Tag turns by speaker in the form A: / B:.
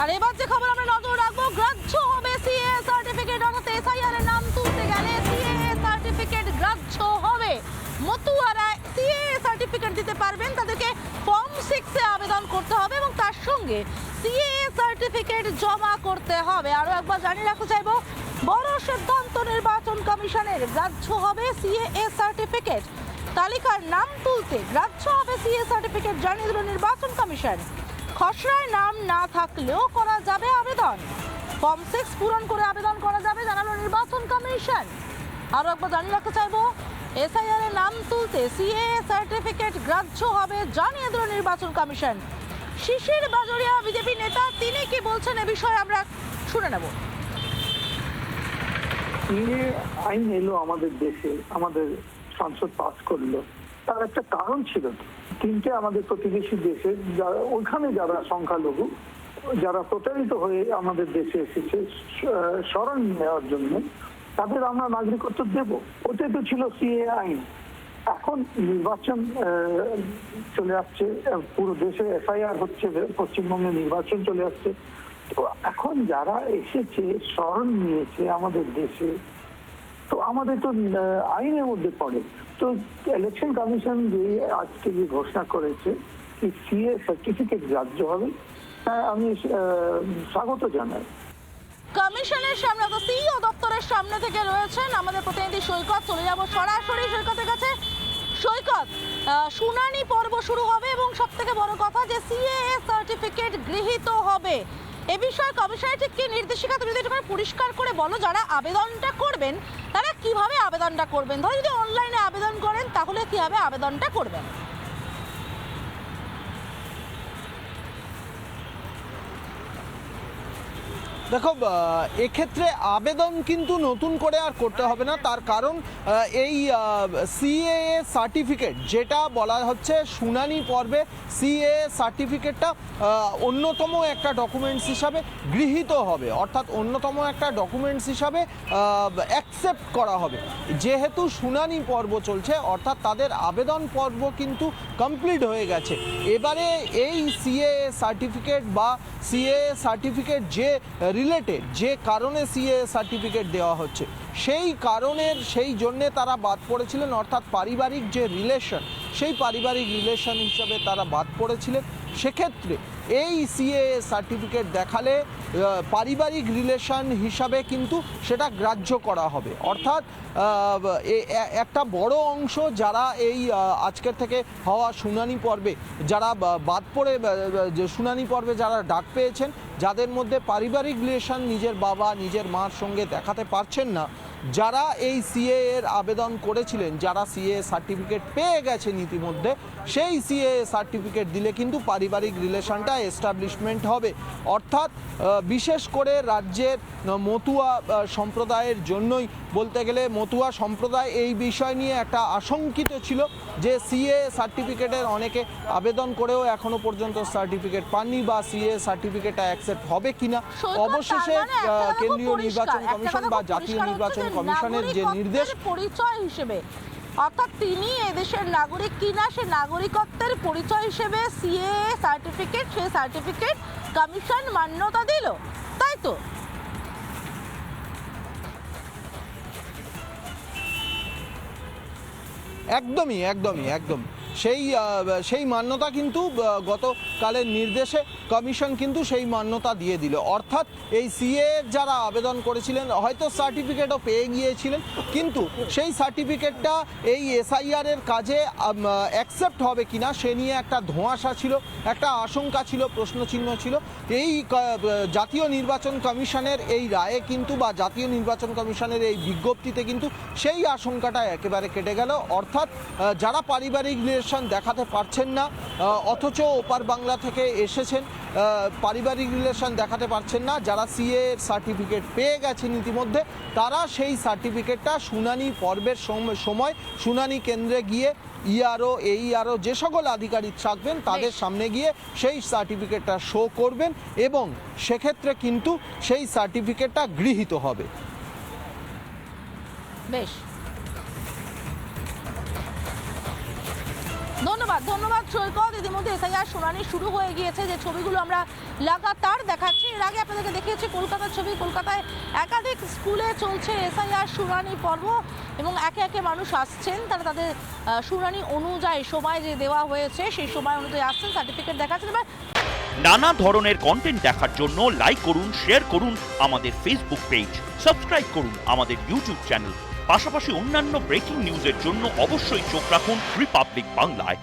A: আর এবার যে খবর আমরা নজর রাখবো, গ্রাহ্য হবে সিএ সার্টিফিকেট, অর্থাৎ এসআইআর এর নাম তুলতে গেলে সিএ সার্টিফিকেট গ্রাহ্য হবে। মতুয়ারা সিএ সার্টিফিকেট দিতে পারবেন, তাদেরকে ফর্ম 6 এ আবেদন করতে হবে এবং তার সঙ্গে সিএ সার্টিফিকেট জমা করতে হবে। আরো একবার জানিয়ে রাখতে চাইবো, বড় সিদ্ধান্ত নির্বাচন কমিশনের, গ্রাহ্য হবে সিএ সার্টিফিকেট। তালিকার নাম তুলতে গ্রাহ্য হবে সিএ সার্টিফিকেট জানিয়ে দিল নির্বাচন কমিশন। খসড়ায় নাম না থাকলেও করা যাবে আবেদন, ফর্ম 6 পূরণ করে আবেদন করা যাবে জানালো নির্বাচন কমিশন। আরো একবার জানিয়ে রাখতে চাইবো, এসআইআর এর নাম তুলতে সিএ সার্টিফিকেট গ্রাহ্য হবে জানিয়ে দিল নির্বাচন কমিশন। শিশির বাজোরিয়া বিজেপি নেতা, তিনি কি বলছেন এ বিষয়ে আমরা শুনে নেব।
B: সিএ আইন এলো আমাদের দেশে, আমাদের সংসদ পাস করলো, তার একটা কারণ ছিল। তিনটে আমাদের প্রতিবেশী দেশে ওইখানে যারা সংখ্যালঘু, যারা প্রতারিত হয়ে আমাদের দেশে এসেছে শরণ নেওয়ার জন্য, তাদের আমরা নাগরিকত্ব দেব, ওটাই তো ছিল সিএ আইন। এখন নির্বাচন চলে আসছে, পুরো দেশে এফআইআর হচ্ছে, পশ্চিমবঙ্গে নির্বাচন চলে আসছে। তো এখন যারা এসেছে, শরণ নিয়েছে আমাদের দেশে, তো আমাদের তো আইনের মধ্যে পড়ে। তো ইলেকশন কমিশন যে আজকে যে ঘোষণা করেছে কি সিএ সার্টিফিকেট গ্রাহ্য হবে, আমি স্বাগত জানাই।
A: কমিশনের সামনে, সিইও দপ্তরের সামনে থেকে রয়েছেন আমাদের প্রতিনিধি সৈকত। চলে যাব সরাসরি সৈকতের কাছে। সৈকত, শুনানি পর্ব শুরু হবে এবং সব থেকে বড় কথা যে সিএ সার্টিফিকেট গৃহীত হবে, এ বিষয়ে কমিশনের ঠিক কি নির্দেশিকা, তুমি যদি একটু পরিষ্কার করে বলো, যারা আবেদনটা করবেন তারা কিভাবে আবেদনটা করবেন? ধরো যদি অনলাইনে আবেদন করেন তাহলে কিভাবে আবেদনটা করবেন?
C: দেখো, এক্ষেত্রে আবেদন কিন্তু নতুন করে আর করতে হবে না। তার কারণ এই সিএ সার্টিফিকেট যেটা বলা হচ্ছে শুনানি পর্বে, সিএ সার্টিফিকেটটা অন্যতম একটা ডকুমেন্টস হিসাবে গৃহীত হবে, অর্থাৎ অন্যতম একটা ডকুমেন্টস হিসাবে অ্যাকসেপ্ট করা হবে। যেহেতু শুনানি পর্ব চলছে, অর্থাৎ তাদের আবেদন পর্ব কিন্তু কমপ্লিট হয়ে গেছে। এবারে এই সিএ সার্টিফিকেট বা সিএ সার্টিফিকেট যে রিলেটেড, যে কারণে সিএ সার্টিফিকেট দেওয়া হচ্ছে, সেই জন্যে তারা বাদ পড়েছিলেন, অর্থাৎ পারিবারিক যে রিলেশন, সেই পারিবারিক রিলেশন হিসাবে তারা বাদ পড়েছিলেন। সেক্ষেত্রে এই সিএ সার্টিফিকেট দেখালে পারিবারিক রিলেশন হিসাবে কিন্তু সেটা গ্রাহ্য করা হবে। অর্থাৎ একটা বড় অংশ যারা এই আজকের থেকে হওয়া শুনানি পর্বে যারা বাদ পড়ে, শুনানি পর্বে যারা ডাক পেয়েছেন, যাদের মধ্যে পারিবারিক রিলেশন নিজের বাবা নিজের মার সঙ্গে দেখাতে পারছেন না, যারা এই সিএ এর আবেদন করেছিলেন, যারা সিএ সার্টিফিকেট পেয়ে গেছেন ইতিমধ্যে, সেই সিএ সার্টিফিকেট দিলে কিন্তু পারিবারিক রিলেশনটা এস্টাবলিশমেন্ট হবে। অর্থাৎ বিশেষ করে রাজ্যের মতুয়া সম্প্রদায়ের জন্যই বলতে গেলে, মতুয়া সম্প্রদায় এই বিষয় নিয়ে একটা আশঙ্কিত ছিল যে সিএ সার্টিফিকেটের অনেকে আবেদন করেও এখনো পর্যন্ত সার্টিফিকেট পাননি, বা সিএ সার্টিফিকেটটা অ্যাকসেপ্ট হবে কিনা। অবশেষে কেন্দ্রীয় নির্বাচন কমিশন বা জাতীয় নির্বাচন কমিশনের যে নির্দেশ,
A: পরিচয় হিসেবে, অর্থাৎ তিনি এদেশের নাগরিক কিনা সে নাগরিকত্বের পরিচয় হিসেবে সিএ সার্টিফিকেট, সেই সার্টিফিকেট কমিশন মান্যতা দিল, তাই তো?
C: একদমই সেই মান্যতা কিন্তু গতকালের নির্দেশে কমিশন কিন্তু সেই মান্যতা দিয়ে দিল। অর্থাৎ এই সিএ যারা আবেদন করেছিলেন, হয়তো সার্টিফিকেটও পেয়ে গিয়েছিলেন, কিন্তু সেই সার্টিফিকেটটা এই এসআইআর এর কাজে অ্যাকসেপ্ট হবে কিনা সে নিয়ে একটা ধোঁয়াশা ছিল, একটা আশঙ্কা ছিল, প্রশ্নচিহ্ন ছিল। এই জাতীয় নির্বাচন কমিশনের এই রায়ে কিন্তু, বা জাতীয় নির্বাচন কমিশনের এই বিজ্ঞপ্তিতে কিন্তু সেই আশঙ্কাটা একেবারে কেটে গেল। অর্থাৎ যারা পারিবারিক রিলেশন দেখাতে পারছেন না, অথচ ওপার বাংলা থেকে এসেছেন, পারিবারিক রিলেশন দেখাতে পারছেন না, যারা সিএ এর সার্টিফিকেট পেয়ে গেছেন ইতিমধ্যে, তারা সেই সার্টিফিকেটটা শুনানি পর্বের সময় শুনানি কেন্দ্রে গিয়ে ইআরও, এইআরও যে সকল আধিকারিক থাকবেন তাদের সামনে গিয়ে সেই সার্টিফিকেটটা শো করবেন এবং সেক্ষেত্রে কিন্তু সেই সার্টিফিকেটটা গৃহীত হবে।
A: বেশ, ধন্যবাদ ধন্যবাদ সৈকত। ইতিমধ্যে এসআইআর শুনানি শুরু হয়ে গিয়েছে, যে ছবিগুলো আমরা লাগাতার দেখাচ্ছি। এর আগে আপনাদেরকে দেখিয়েছি কলকাতার ছবি। কলকাতায় একাধিক স্কুলে চলছে এসআইআর শুনানি পর্ব এবং একে একে মানুষ আসছেন, তারা তাদের শুনানি অনুযায়ী সময় যে দেওয়া হয়েছে সেই সময় অনুযায়ী আসছেন, সার্টিফিকেট দেখাচ্ছেন। এবার
D: নানা ধরনের কন্টেন্ট দেখার জন্য লাইক করুন, শেয়ার করুন আমাদের ফেসবুক পেজ, সাবস্ক্রাইব করুন আমাদের ইউটিউব চ্যানেল। পাশাপাশি অন্যান্য ব্রেকিং নিউজের জন্য অবশ্যই চোখ রাখুন রিপাবলিক বাংলায়।